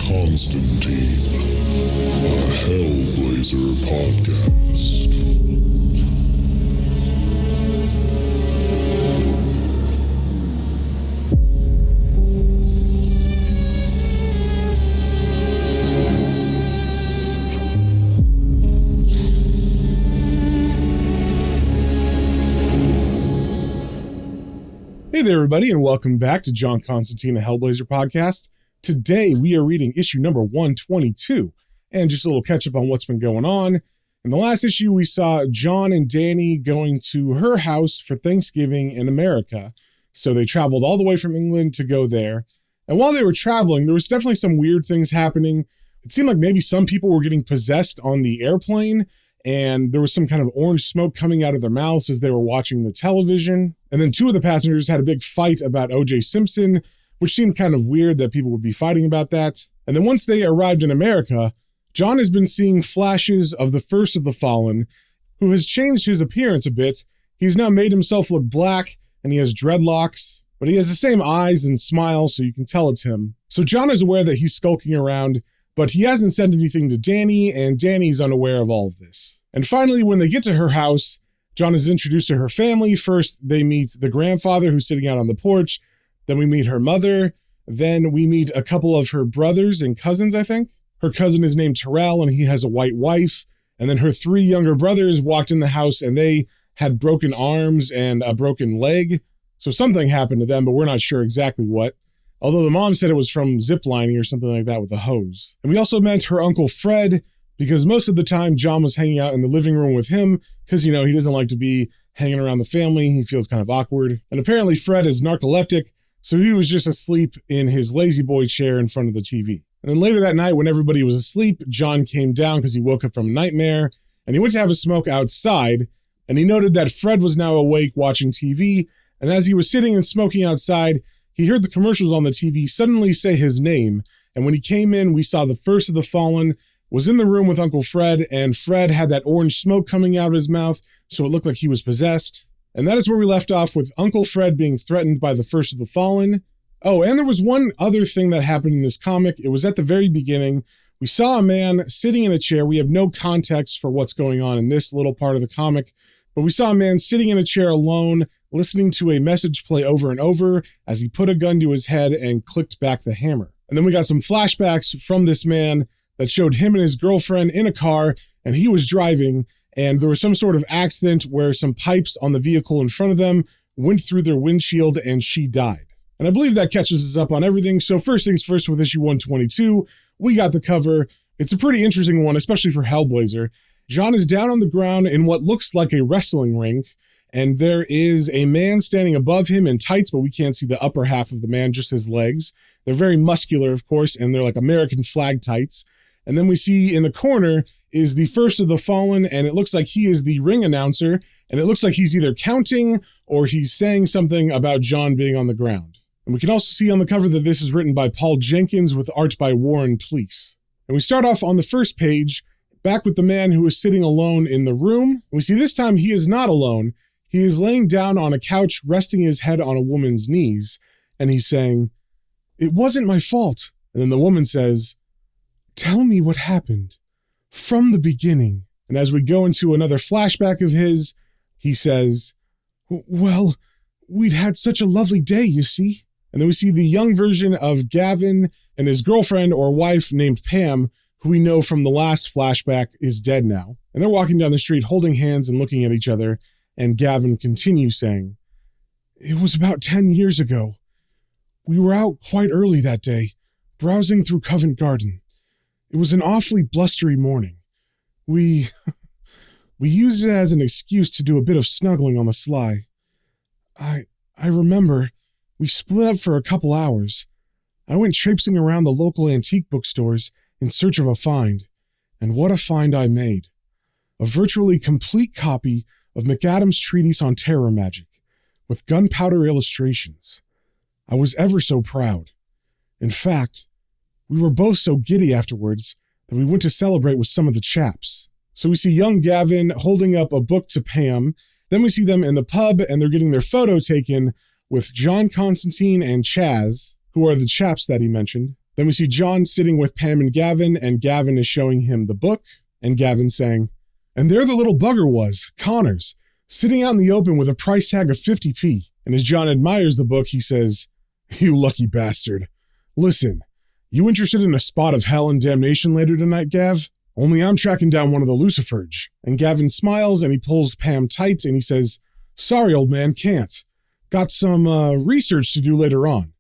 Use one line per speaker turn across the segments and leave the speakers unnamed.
Constantine, a Hellblazer podcast.
Hey there, everybody, and welcome back to John Constantine, a Hellblazer podcast. Today, we are reading issue number 122, and just a little catch-up on what's been going on. In the last issue, we saw John and Danny going to her house for Thanksgiving in America. So they traveled all the way from England to go there. And while they were traveling, there was definitely some weird things happening. It seemed like maybe some people were getting possessed on the airplane, and there was some kind of orange smoke coming out of their mouths as they were watching the television. And then two of the passengers had a big fight about O.J. Simpson, which seemed kind of weird that people would be fighting about that. And then once they arrived in America, John has been seeing flashes of the first of the fallen, who has changed his appearance a bit. He's now made himself look black, and he has dreadlocks, but he has the same eyes and smile, so you can tell it's him. So John is aware that he's skulking around, but he hasn't said anything to Danny, and Danny's unaware of all of this. And finally, when they get to her house, John is introduced to her family. First, they meet the grandfather who's sitting out on the porch. Then we meet her mother. Then we meet a couple of her brothers and cousins, I think. Her cousin is named Terrell, and he has a white wife. And then her three younger brothers walked in the house, and they had broken arms and a broken leg. So something happened to them, but we're not sure exactly what. Although the mom said it was from ziplining or something like that with a hose. And we also met her Uncle Fred, because most of the time John was hanging out in the living room with him because, he doesn't like to be hanging around the family. He feels kind of awkward. And apparently Fred is narcoleptic, so he was just asleep in his lazy boy chair in front of the TV. And then later that night, when everybody was asleep, John came down because he woke up from a nightmare, and he went to have a smoke outside, and he noted that Fred was now awake watching TV, and as he was sitting and smoking outside, he heard the commercials on the TV suddenly say his name, and when he came in, we saw the first of the fallen was in the room with Uncle Fred, and Fred had that orange smoke coming out of his mouth, so it looked like he was possessed. And that is where we left off, with Uncle Fred being threatened by the first of the fallen. Oh, and there was one other thing that happened in this comic. It was at the very beginning. We saw a man sitting in a chair. We have no context for what's going on in this little part of the comic, but we saw a man sitting in a chair alone, listening to a message play over and over as he put a gun to his head and clicked back the hammer. And then we got some flashbacks from this man that showed him and his girlfriend in a car, and he was driving, and there was some sort of accident where some pipes on the vehicle in front of them went through their windshield, and she died. And I believe that catches us up on everything. So first things first, with issue 122, we got the cover. It's a pretty interesting one, especially for Hellblazer. John is down on the ground in what looks like a wrestling ring, and there is a man standing above him in tights, but we can't see the upper half of the man, just his legs. They're very muscular, of course, and they're like American flag tights. And then we see in the corner is the first of the fallen, and it looks like he is the ring announcer, and it looks like he's either counting or he's saying something about John being on the ground. And we can also see on the cover that this is written by Paul Jenkins with art by Warren Pleece. And we start off on the first page, back with the man who is sitting alone in the room. And we see this time he is not alone. He is laying down on a couch, resting his head on a woman's knees, and he's saying, "It wasn't my fault." And then the woman says, "Tell me what happened from the beginning." And as we go into another flashback of his, he says, "Well, we'd had such a lovely day, you see." And then we see the young version of Gavin and his girlfriend or wife named Pam, who we know from the last flashback is dead now. And they're walking down the street holding hands and looking at each other. And Gavin continues saying, "It was about 10 years ago. We were out quite early that day, browsing through Covent Garden. It was an awfully blustery morning. We used it as an excuse to do a bit of snuggling on the sly. I remember we split up for a couple hours. I went traipsing around the local antique bookstores in search of a find, and what a find I made. A virtually complete copy of McAdam's treatise on terror magic, with gunpowder illustrations. I was ever so proud. In fact, we were both so giddy afterwards that we went to celebrate with some of the chaps." So we see young Gavin holding up a book to Pam. Then we see them in the pub, and they're getting their photo taken with John Constantine and Chaz, who are the chaps that he mentioned. Then we see John sitting with Pam and Gavin is showing him the book, and Gavin saying, "And there the little bugger was, Connors, sitting out in the open with a price tag of 50p. And as John admires the book, he says, "You lucky bastard. Listen, you interested in a spot of hell and damnation later tonight, Gav? Only I'm tracking down one of the Luciferge." And Gavin smiles and he pulls Pam tight and he says, "Sorry, old man, can't. Got some research to do later on.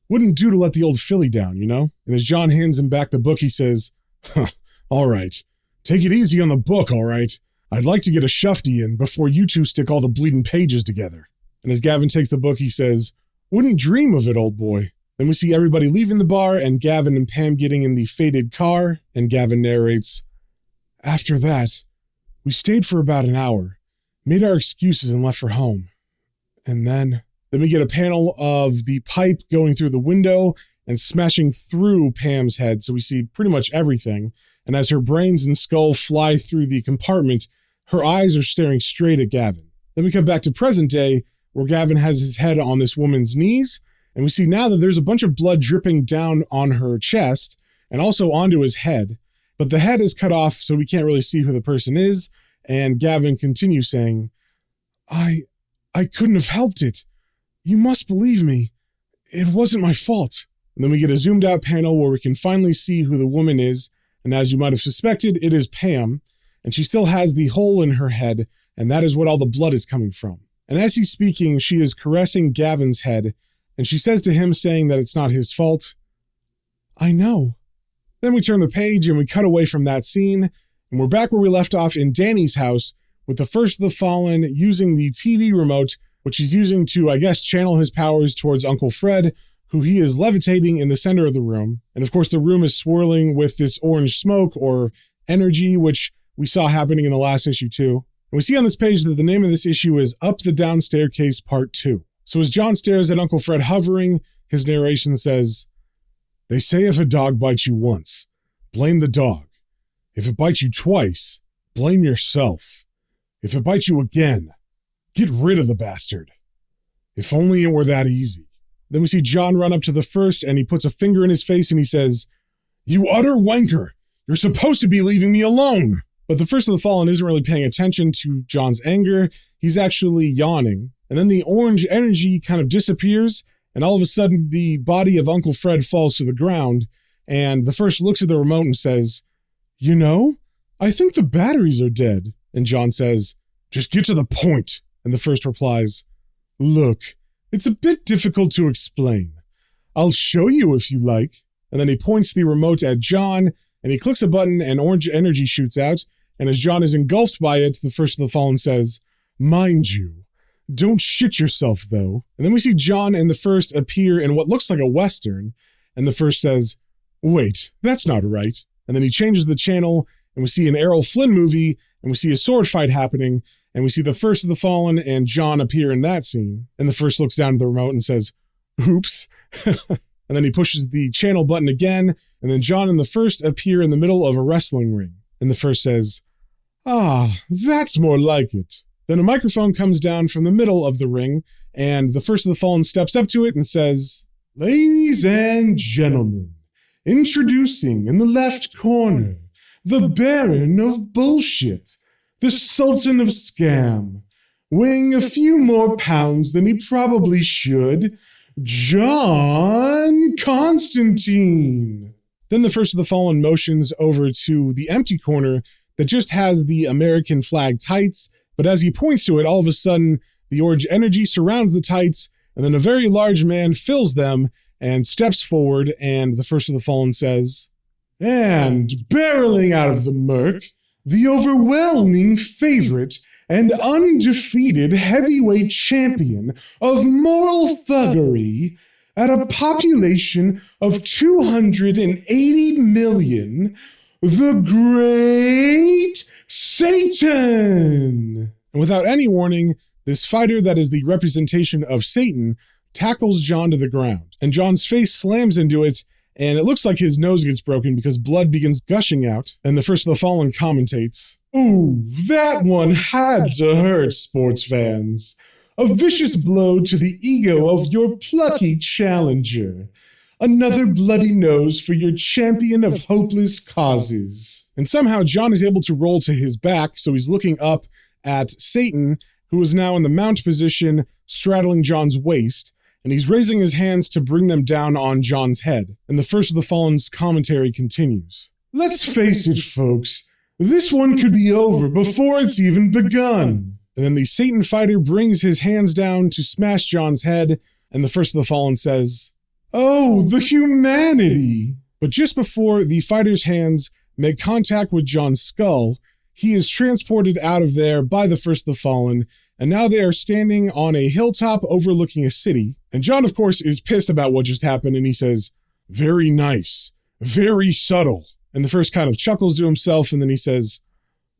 Wouldn't do to let the old filly down, you know?" And as John hands him back the book, he says, "All right. Take it easy on the book, all right? I'd like to get a shufty in before you two stick all the bleeding pages together." And as Gavin takes the book, he says, "Wouldn't dream of it, old boy." Then we see everybody leaving the bar and Gavin and Pam getting in the faded car, and Gavin narrates, "After that, we stayed for about an hour, made our excuses and left for home. And then we get a panel of the pipe going through the window and smashing through Pam's head, so we see pretty much everything. And as her brains and skull fly through the compartment, her eyes are staring straight at Gavin. Then we come back to present day, where Gavin has his head on this woman's knees, and we see now that there's a bunch of blood dripping down on her chest and also onto his head. But the head is cut off, so we can't really see who the person is, and Gavin continues saying, I couldn't have helped it. You must believe me. It wasn't my fault." And then we get a zoomed out panel where we can finally see who the woman is, and as you might have suspected, it is Pam, and she still has the hole in her head, and that is what all the blood is coming from. And as he's speaking, she is caressing Gavin's head, and she says to him, saying that it's not his fault, "I know." Then we turn the page and we cut away from that scene, and we're back where we left off in Danny's house with the first of the fallen using the TV remote, which he's using to, I guess, channel his powers towards Uncle Fred, who he is levitating in the center of the room. And of course, the room is swirling with this orange smoke or energy, which we saw happening in the last issue too. And we see on this page that the name of this issue is Up the Down Staircase Part 2. So as John stares at Uncle Fred hovering, his narration says, "They say if a dog bites you once, blame the dog. If it bites you twice, blame yourself. If it bites you again, get rid of the bastard. If only it were that easy." Then we see John run up to the first and he puts a finger in his face and he says, "You utter wanker. You're supposed to be leaving me alone." But the first of the fallen isn't really paying attention to John's anger. He's actually yawning. And then the orange energy kind of disappears, and all of a sudden the body of Uncle Fred falls to the ground, and the first looks at the remote and says, "You know, I think the batteries are dead." And John says, "Just get to the point." And the first replies, "Look, it's a bit difficult to explain. I'll show you if you like." And then he points the remote at John, and he clicks a button and orange energy shoots out. And as John is engulfed by it, the first of the fallen says, "Mind you, don't shit yourself though." And then we see John and the first appear in what looks like a Western. And the first says, "Wait, that's not right." And then he changes the channel and we see an Errol Flynn movie and we see a sword fight happening. And we see the first of the fallen and John appear in that scene. And the first looks down at the remote and says, "Oops." And then he pushes the channel button again. And then John and the first appear in the middle of a wrestling ring. And the first says, "Ah, that's more like it." Then a microphone comes down from the middle of the ring. And the first of the fallen steps up to it and says, "Ladies and gentlemen, introducing in the left corner, the Baron of Bullshit, the Sultan of Scam, weighing a few more pounds than he probably should, John Constantine." Then the first of the fallen motions over to the empty corner that just has the American flag tights, but as he points to it, all of a sudden, the orange energy surrounds the tights, and then a very large man fills them and steps forward, and the first of the fallen says, "And barreling out of the murk, the overwhelming favorite and undefeated heavyweight champion of moral thuggery at a population of 280 million, the Great Satan." And without any warning, this fighter that is the representation of Satan tackles John to the ground, and John's face slams into it, and it looks like his nose gets broken because blood begins gushing out, and the first of the fallen commentates, "Ooh, that one had to hurt, sports fans. A vicious blow to the ego of your plucky challenger. Another bloody nose for your champion of hopeless causes. And somehow John is able to roll to his back, so he's looking up at Satan, who is now in the mount position, straddling John's waist, and he's raising his hands to bring them down on John's head. And the First of the Fallen's commentary continues. Let's face it, folks. This one could be over before it's even begun. And then the Satan fighter brings his hands down to smash John's head, and the First of the Fallen says, "Oh, the humanity!" But just before the fighter's hands make contact with John's skull, he is transported out of there by the First of the Fallen, and now they are standing on a hilltop overlooking a city. And John, of course, is pissed about what just happened, and he says, "Very nice, very subtle." And the First kind of chuckles to himself, and then he says,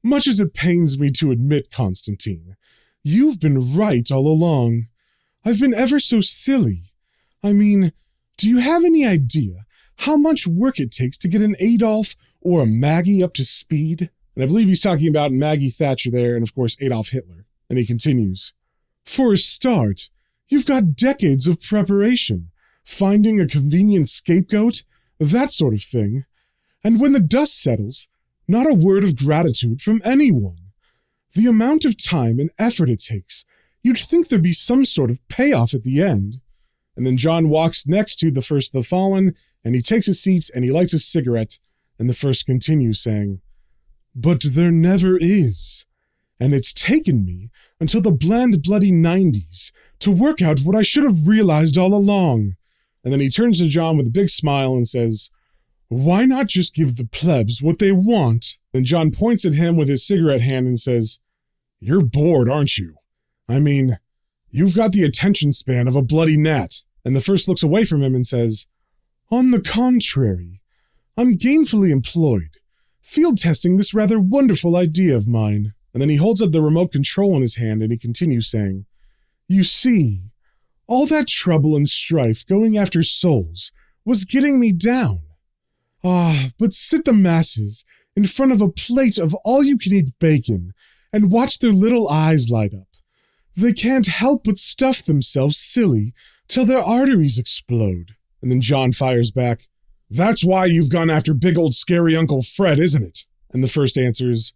"Much as it pains me to admit, Constantine, you've been right all along. I've been ever so silly. I mean, do you have any idea how much work it takes to get an Adolf or a Maggie up to speed?" And I believe he's talking about Maggie Thatcher there, and of course Adolf Hitler. And he continues, "For a start, you've got decades of preparation, finding a convenient scapegoat, that sort of thing. And when the dust settles, not a word of gratitude from anyone. The amount of time and effort it takes, you'd think there'd be some sort of payoff at the end." And then John walks next to the First of the Fallen, and he takes a seat and he lights a cigarette, and the First continues saying, "But there never is. And it's taken me until the bland bloody 90s to work out what I should have realized all along." And then he turns to John with a big smile and says, "Why not just give the plebs what they want?" Then John points at him with his cigarette hand and says, "You're bored, aren't you? I mean, you've got the attention span of a bloody gnat." And the First looks away from him and says, "On the contrary, I'm gainfully employed, field testing this rather wonderful idea of mine." And then he holds up the remote control in his hand and he continues saying, "You see, all that trouble and strife going after souls was getting me down. But sit the masses in front of a plate of all-you-can-eat bacon and watch their little eyes light up. They can't help but stuff themselves silly till their arteries explode." And then John fires back, "That's why you've gone after big old scary Uncle Fred, isn't it?" And the First answers,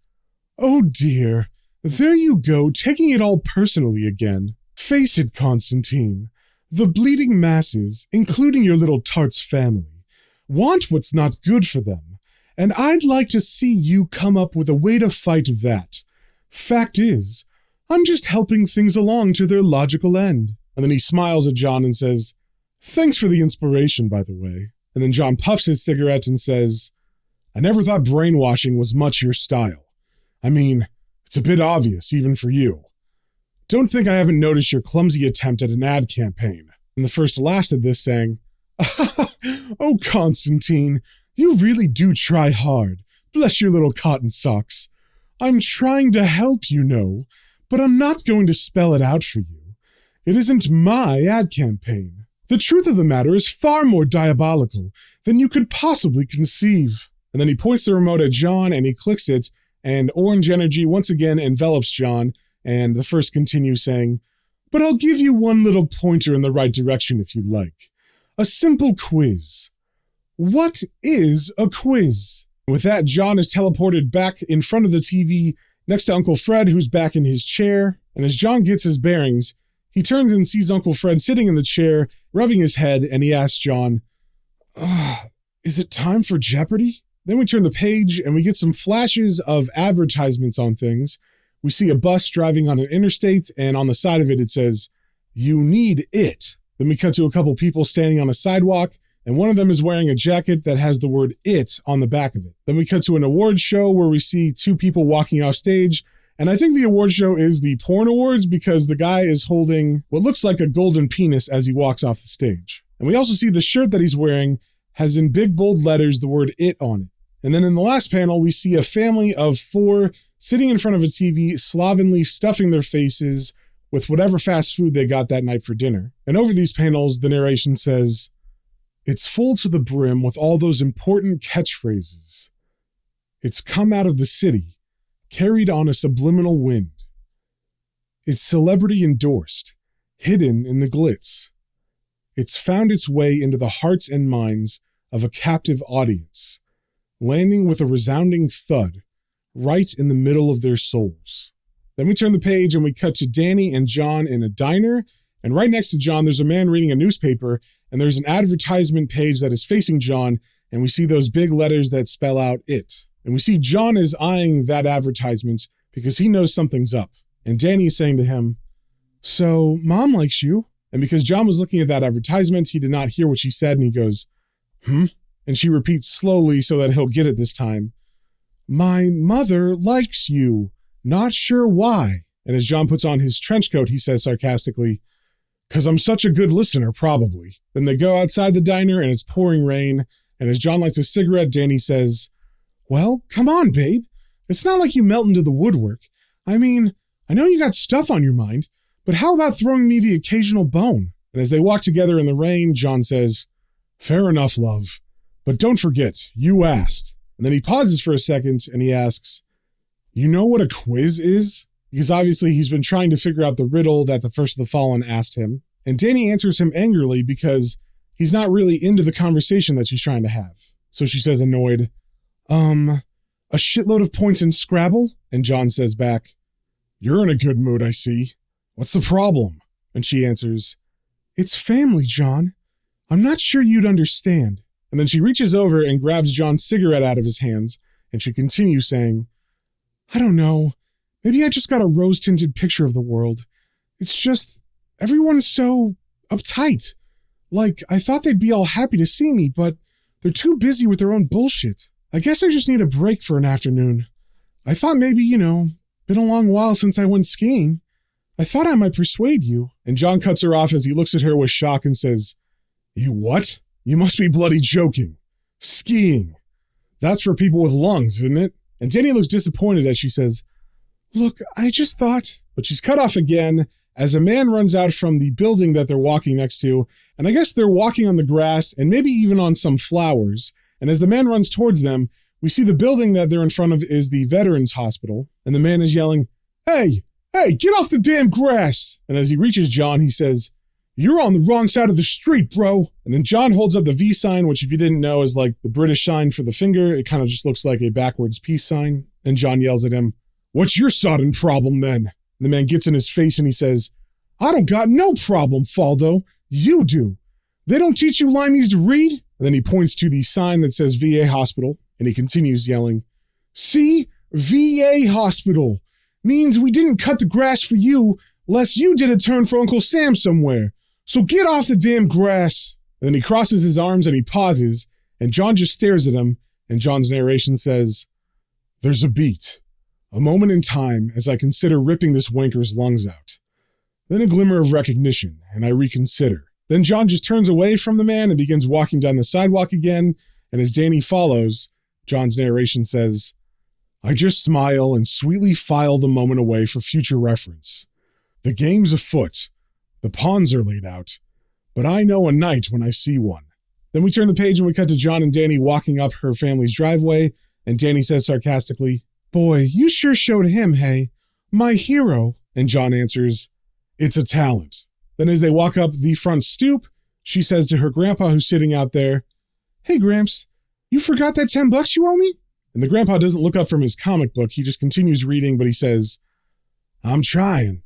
"Oh dear, there you go, taking it all personally again. Face it, Constantine, the bleeding masses, including your little tart's family, want what's not good for them, and I'd like to see you come up with a way to fight that. Fact is, I'm just helping things along to their logical end." And then he smiles at John and says, "Thanks for the inspiration, by the way." And then John puffs his cigarette and says, "I never thought brainwashing was much your style. I mean, it's a bit obvious, even for you. Don't think I haven't noticed your clumsy attempt at an ad campaign." And the First laughs at this, saying, "Oh, Constantine, you really do try hard. Bless your little cotton socks. I'm trying to help, you know, but I'm not going to spell it out for you. It isn't my ad campaign. The truth of the matter is far more diabolical than you could possibly conceive." And then he points the remote at John and he clicks it, and orange energy once again envelops John, and the First continues saying, "But I'll give you one little pointer in the right direction if you like. A simple quiz. What is a quiz?" With that, John is teleported back in front of the TV next to Uncle Fred, who's back in his chair, and as John gets his bearings, he turns and sees Uncle Fred sitting in the chair, rubbing his head, and he asks John, "Is it time for Jeopardy?" Then we turn the page and we get some flashes of advertisements on things. We see a bus driving on an interstate, and on the side of it, it says, "You need it." Then we cut to a couple people standing on a sidewalk, and one of them is wearing a jacket that has the word "it" on the back of it. Then we cut to an award show where we see two people walking off stage, and I think the award show is the porn awards because the guy is holding what looks like a golden penis as he walks off the stage. And we also see the shirt that he's wearing has in big bold letters the word "it" on it. And then in the last panel, we see a family of 4 sitting in front of a TV, slovenly stuffing their faces with whatever fast food they got that night for dinner. And over these panels, the narration says, "It's full to the brim with all those important catchphrases. It's come out of the city, carried on a subliminal wind. It's celebrity endorsed, hidden in the glitz. it's found its way into the hearts and minds of a captive audience, landing with a resounding thud right in the middle of their souls. Then we turn the page and we cut to Danny and John in a diner, and right next to John, there's a man reading a newspaper, and there's an advertisement page that is facing John, and we see those big letters that spell out "it." And we see John is eyeing that advertisement because he knows something's up. And Danny is saying to him, "So, Mom likes you." And because John was looking at that advertisement, he did not hear what she said, and he goes, "Hmm?" And she repeats slowly so that he'll get it this time, "My mother likes you. Not sure why." And as John puts on his trench coat, he says sarcastically, "'Cause I'm such a good listener, probably." Then they go outside the diner and it's pouring rain. And as John lights a cigarette, Danny says, "Well, come on, babe. It's not like you melt into the woodwork. I mean, I know you got stuff on your mind, but how about throwing me the occasional bone?" And as they walk together in the rain, John says, "Fair enough, love. But don't forget, you asked." And then he pauses for a second and he asks, "You know what a quiz is?" Because obviously he's been trying to figure out the riddle that the First of the Fallen asked him. And Danny answers him angrily because he's not really into the conversation that she's trying to have. So she says annoyed, "A shitload of points in Scrabble?" And John says back, "You're in a good mood, I see. What's the problem?" And she answers, "It's family, John. I'm not sure you'd understand." And then she reaches over and grabs John's cigarette out of his hands, and she continues saying, "I don't know. Maybe I just got a rose-tinted picture of the world. It's just, everyone's so uptight. Like, I thought they'd be all happy to see me, but they're too busy with their own bullshit. I guess I just need a break for an afternoon. I thought maybe, been a long while since I went skiing. I thought I might persuade you." And John cuts her off as he looks at her with shock and says, "You what? You must be bloody joking. Skiing. That's for people with lungs, isn't it?" And Danny looks disappointed as she says, "Look, I just thought..." But she's cut off again as a man runs out from the building that they're walking next to, and I guess they're walking on the grass and maybe even on some flowers. And as the man runs towards them, we see the building that they're in front of is the Veterans Hospital, and the man is yelling, Hey, get off the damn grass!" And as he reaches John, he says, "You're on the wrong side of the street, bro." And then John holds up the V sign, which if you didn't know is like the British sign for the finger. It kind of just looks like a backwards peace sign. And John yells at him, "What's your sodden problem then?" And the man gets in his face and he says, "I don't got no problem, Faldo. You do. They don't teach you Limeys to read?" And then he points to the sign that says VA Hospital, and he continues yelling, "See? VA Hospital. Means we didn't cut the grass for you, lest you did a turn for Uncle Sam somewhere. So get off the damn grass." And then he crosses his arms and he pauses, and John just stares at him, and John's narration says, "There's a beat. A moment in time as I consider ripping this wanker's lungs out. Then a glimmer of recognition, and I reconsider. Then John just turns away from the man and begins walking down the sidewalk again, and as Danny follows, John's narration says, I just smile and sweetly file the moment away for future reference. The game's afoot. The pawns are laid out. But I know a knight when I see one. Then we turn the page and we cut to John and Danny walking up her family's driveway, and Danny says sarcastically, Boy, you sure showed him, hey? My hero. And John answers, It's a talent. Then as they walk up the front stoop, she says to her grandpa who's sitting out there, Hey, Gramps, you forgot that $10 you owe me? And the grandpa doesn't look up from his comic book. He just continues reading, but he says, I'm trying.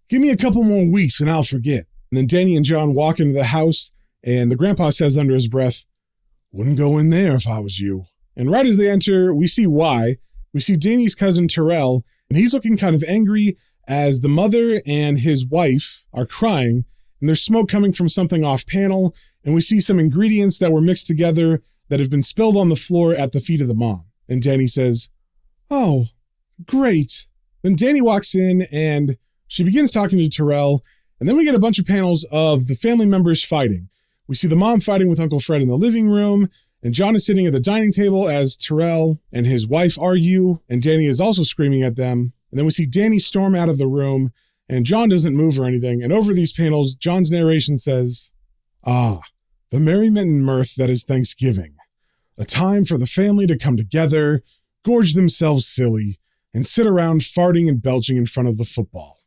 Give me a couple more weeks and I'll forget. And then Danny and John walk into the house, and the grandpa says under his breath, Wouldn't go in there if I was you. And right as they enter, we see why. We see Danny's cousin Terrell, and he's looking kind of angry as the mother and his wife are crying, and there's smoke coming from something off panel, and we see some ingredients that were mixed together that have been spilled on the floor at the feet of the mom. And Danny says, Oh, great. Then Danny walks in and she begins talking to Terrell, and then we get a bunch of panels of the family members fighting. We see the mom fighting with Uncle Fred in the living room, and John is sitting at the dining table as Terrell and his wife argue, and Danny is also screaming at them. And then we see Danny storm out of the room, and John doesn't move or anything. And over these panels, John's narration says, Ah, the merriment and mirth that is Thanksgiving. A time for the family to come together, gorge themselves silly, and sit around farting and belching in front of the football.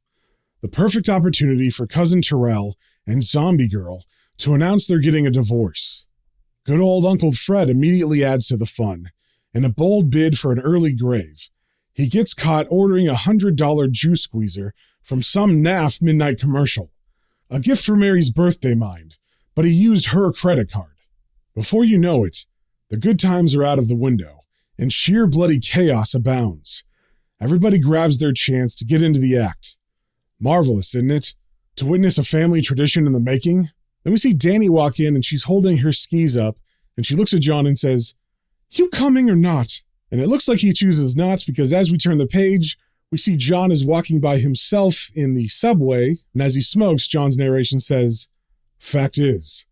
The perfect opportunity for Cousin Terrell and Zombie Girl to announce they're getting a divorce. Good old Uncle Fred immediately adds to the fun. In a bold bid for an early grave, he gets caught ordering a $100 juice squeezer from some naff midnight commercial. A gift for Mary's birthday, mind, but he used her credit card. Before you know it, the good times are out of the window, and sheer bloody chaos abounds. Everybody grabs their chance to get into the act. Marvelous, isn't it? To witness a family tradition in the making? Then we see Danny walk in, and she's holding her skis up, and she looks at John and says, "You coming or not?" And it looks like he chooses not, because as we turn the page, we see John is walking by himself in the subway, and as he smokes, John's narration says, "Fact is,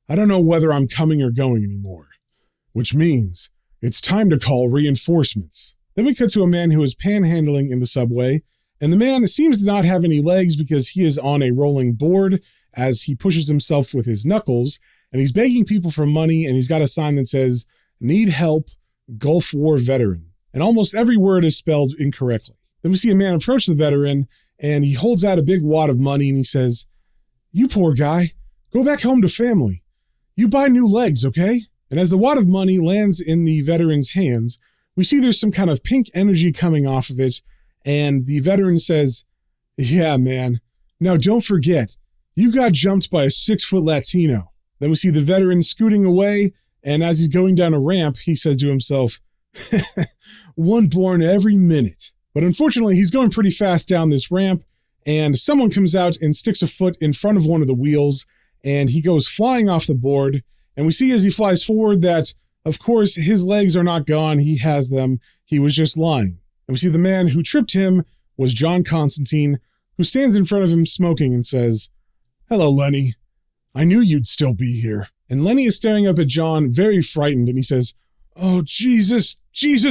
I don't know whether I'm coming or going anymore," which means it's time to call reinforcements. Then we cut to a man who is panhandling in the subway, and the man seems to not have any legs because he is on a rolling board as he pushes himself with his knuckles, and he's begging people for money, and he's got a sign that says, "Need help, Gulf War veteran." And almost every word is spelled incorrectly. Then we see a man approach the veteran, and he holds out a big wad of money, and he says, "You poor guy, go back home to family. You buy new legs, okay?" And as the wad of money lands in the veteran's hands, we see there's some kind of pink energy coming off of it, and the veteran says, "Yeah, man. Now don't forget, you got jumped by a 6-foot Latino." Then we see the veteran scooting away, and as he's going down a ramp, he says to himself, "One born every minute." But unfortunately, he's going pretty fast down this ramp, and someone comes out and sticks a foot in front of one of the wheels, and he goes flying off the board. And we see as he flies forward that, of course, his legs are not gone. He has them. He was just lying. And we see the man who tripped him was John Constantine, who stands in front of him smoking and says, "Hello, Lenny. I knew you'd still be here." And Lenny is staring up at John, very frightened, and he says, "Oh, Jesus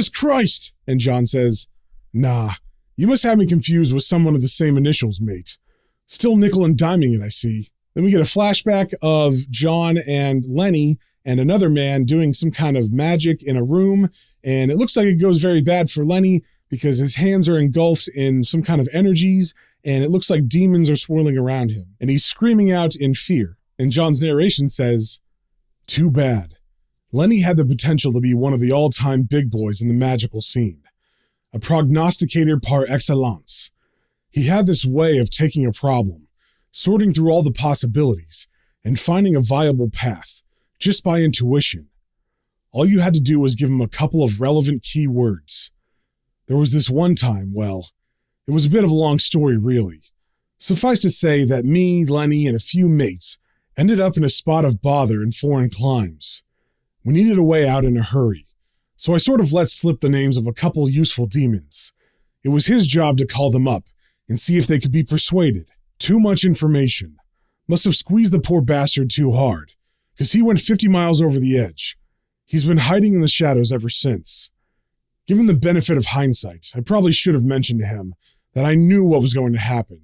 Christ." And John says, "Nah, you must have me confused with someone of the same initials, mate. Still nickel and diming it, I see." Then we get a flashback of John and Lenny and another man doing some kind of magic in a room, and it looks like it goes very bad for Lenny because his hands are engulfed in some kind of energies, and it looks like demons are swirling around him, and he's screaming out in fear. And John's narration says, "Too bad. Lenny had the potential to be one of the all-time big boys in the magical scene. A prognosticator par excellence. He had this way of taking a problem, sorting through all the possibilities, and finding a viable path, just by intuition. All you had to do was give him a couple of relevant key words. There was this one time, well, it was a bit of a long story, really. Suffice to say that me, Lenny, and a few mates ended up in a spot of bother in foreign climes. We needed a way out in a hurry, so I sort of let slip the names of a couple useful demons. It was his job to call them up and see if they could be persuaded. Too much information. Must have squeezed the poor bastard too hard, because he went 50 miles over the edge. He's been hiding in the shadows ever since. Given the benefit of hindsight, I probably should have mentioned to him that I knew what was going to happen.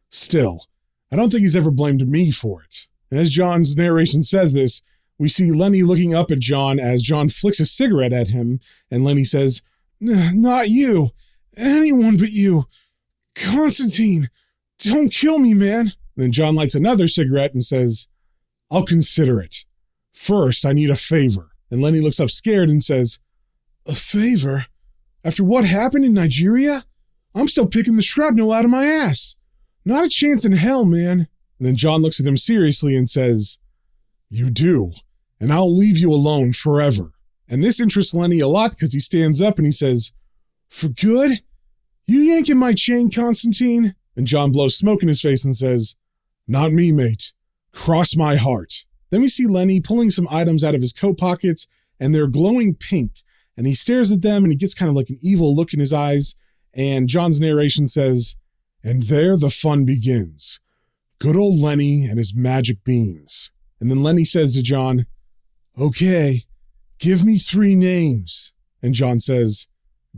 Still, I don't think he's ever blamed me for it." And as John's narration says this, we see Lenny looking up at John as John flicks a cigarette at him, and Lenny says, "Not you. Anyone but you. Constantine, don't kill me, man." And then John lights another cigarette and says, "I'll consider it. First, I need a favor." And Lenny looks up scared and says, "A favor? After what happened in Nigeria? I'm still picking the shrapnel out of my ass. Not a chance in hell, man." And then John looks at him seriously and says, "You do, and I'll leave you alone forever." And this interests Lenny a lot because he stands up and he says, "For good? You yanking my chain, Constantine?" And John blows smoke in his face and says, "Not me, mate. Cross my heart." Then we see Lenny pulling some items out of his coat pockets, and they're glowing pink. And he stares at them, and he gets kind of like an evil look in his eyes. And John's narration says, "And there the fun begins. Good old Lenny and his magic beans." And then Lenny says to John, "Okay, give me 3 names." And John says,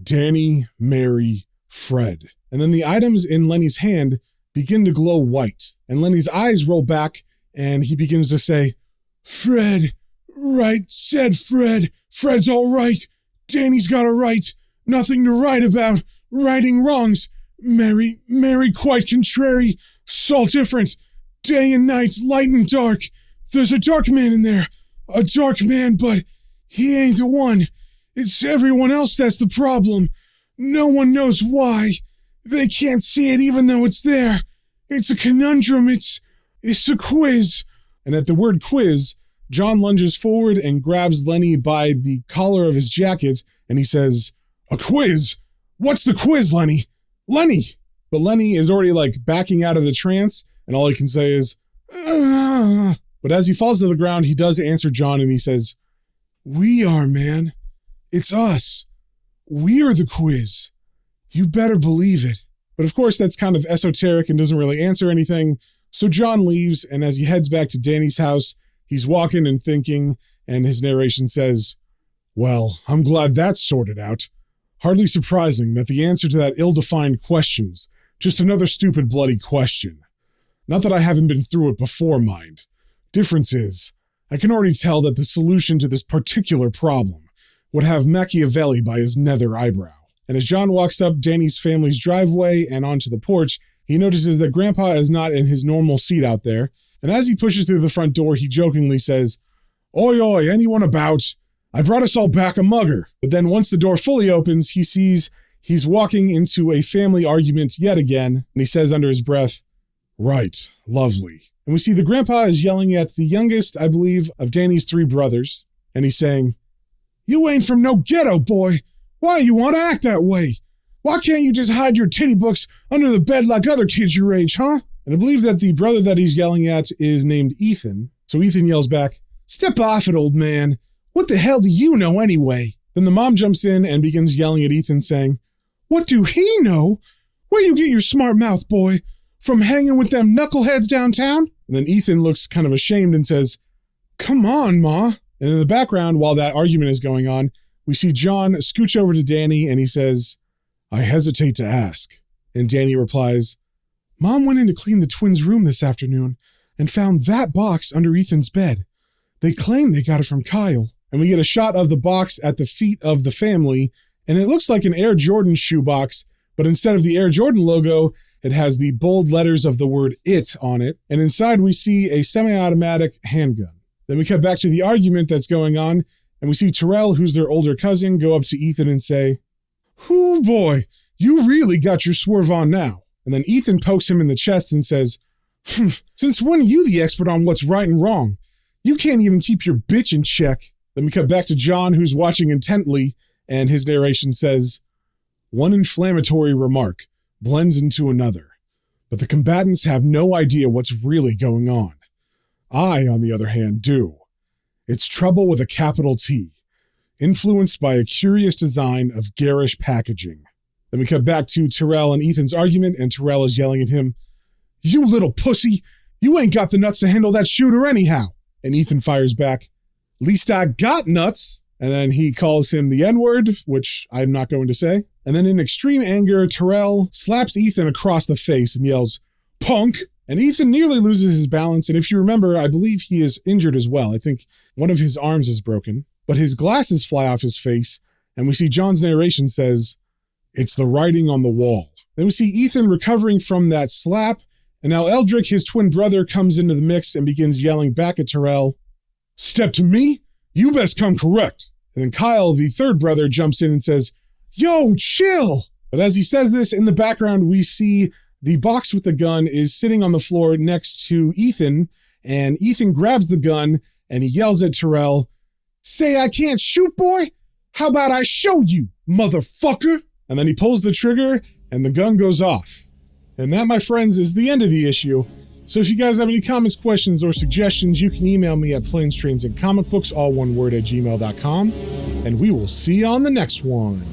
"Danny, Mary, Fred." And then the items in Lenny's hand begin to glow white. And Lenny's eyes roll back, and he begins to say, "Fred, right, said Fred. Fred's all right. Danny's got a right. Nothing to write about. Righting wrongs. Mary quite contrary. Salt different. Day and night, light and dark. There's a dark man in there. A dark man, but he ain't the one. It's everyone else that's the problem. No one knows why. They can't see it even though it's there. It's a conundrum. It's a quiz. And at the word quiz, John lunges forward and grabs Lenny by the collar of his jacket, and he says, "A quiz? What's the quiz, Lenny? Lenny!" But Lenny is already backing out of the trance, and all he can say is, "Ugh." But as he falls to the ground, he does answer John, and he says, "We are, man. It's us. We're the quiz. You better believe it." But of course, that's kind of esoteric and doesn't really answer anything. So John leaves, and as he heads back to Danny's house, he's walking and thinking, and his narration says, "Well, I'm glad that's sorted out. Hardly surprising that the answer to that ill-defined question's just another stupid bloody question. Not that I haven't been through it before, mind. Difference is, I can already tell that the solution to this particular problem would have Machiavelli by his nether eyebrow." And as John walks up Danny's family's driveway and onto the porch, he notices that Grandpa is not in his normal seat out there. And as he pushes through the front door, he jokingly says, "Oi, oi, anyone about? I brought us all back a mugger." But then once the door fully opens, he sees he's walking into a family argument yet again, and he says under his breath, "Right, lovely." And we see the grandpa is yelling at the youngest, I believe, of Danny's 3 brothers, and he's saying, "You ain't from no ghetto, boy. Why you want to act that way? Why can't you just hide your titty books under the bed like other kids your age, huh?" And I believe that the brother that he's yelling at is named Ethan. So Ethan yells back, "Step off it, old man. What the hell do you know anyway?" Then the mom jumps in and begins yelling at Ethan, saying, "What do he know? Where you get your smart mouth, boy? From hanging with them knuckleheads downtown?" And then Ethan looks kind of ashamed and says, "Come on, Ma." And in the background, while that argument is going on, we see John scooch over to Danny and he says, "I hesitate to ask." And Danny replies, "Mom went in to clean the twins' room this afternoon and found that box under Ethan's bed. They claim they got it from Kyle." And we get a shot of the box at the feet of the family, and it looks like an Air Jordan shoe box, but instead of the Air Jordan logo, it has the bold letters of the word "it" on it, and inside we see a semi-automatic handgun. Then we cut back to the argument that's going on, and we see Terrell, who's their older cousin, go up to Ethan and say, "Hoo boy, you really got your swerve on now." And then Ethan pokes him in the chest and says, "Since when are you the expert on what's right and wrong? You can't even keep your bitch in check." Then we cut back to John, who's watching intently, and his narration says, "One inflammatory remark blends into another, but the combatants have no idea what's really going on. I, on the other hand, do. It's trouble with a capital T, influenced by a curious design of garish packaging." Then we cut back to Terrell and Ethan's argument, and Terrell is yelling at him, "You little pussy, you ain't got the nuts to handle that shooter anyhow." And Ethan fires back, "Least I got nuts." And then he calls him the N-word, which I'm not going to say. And then in extreme anger, Terrell slaps Ethan across the face and yells, "Punk!" And Ethan nearly loses his balance, and if you remember, I believe he is injured as well. I think one of his arms is broken, but his glasses fly off his face, and we see John's narration says, "It's the writing on the wall." Then we see Ethan recovering from that slap, and now Eldrick, his twin brother, comes into the mix and begins yelling back at Terrell, "Step to me? You best come correct." And then Kyle, the third brother, jumps in and says, "Yo, chill." But as he says this, in the background, we see the box with the gun is sitting on the floor next to Ethan, and Ethan grabs the gun and he yells at Terrell, "Say I can't shoot, boy? How about I show you, motherfucker?" And then he pulls the trigger and the gun goes off. And that, my friends, is the end of the issue. So if you guys have any comments, questions, or suggestions, you can email me at planestrains and comicbooks, all one word, @gmail.com. And we will see you on the next one.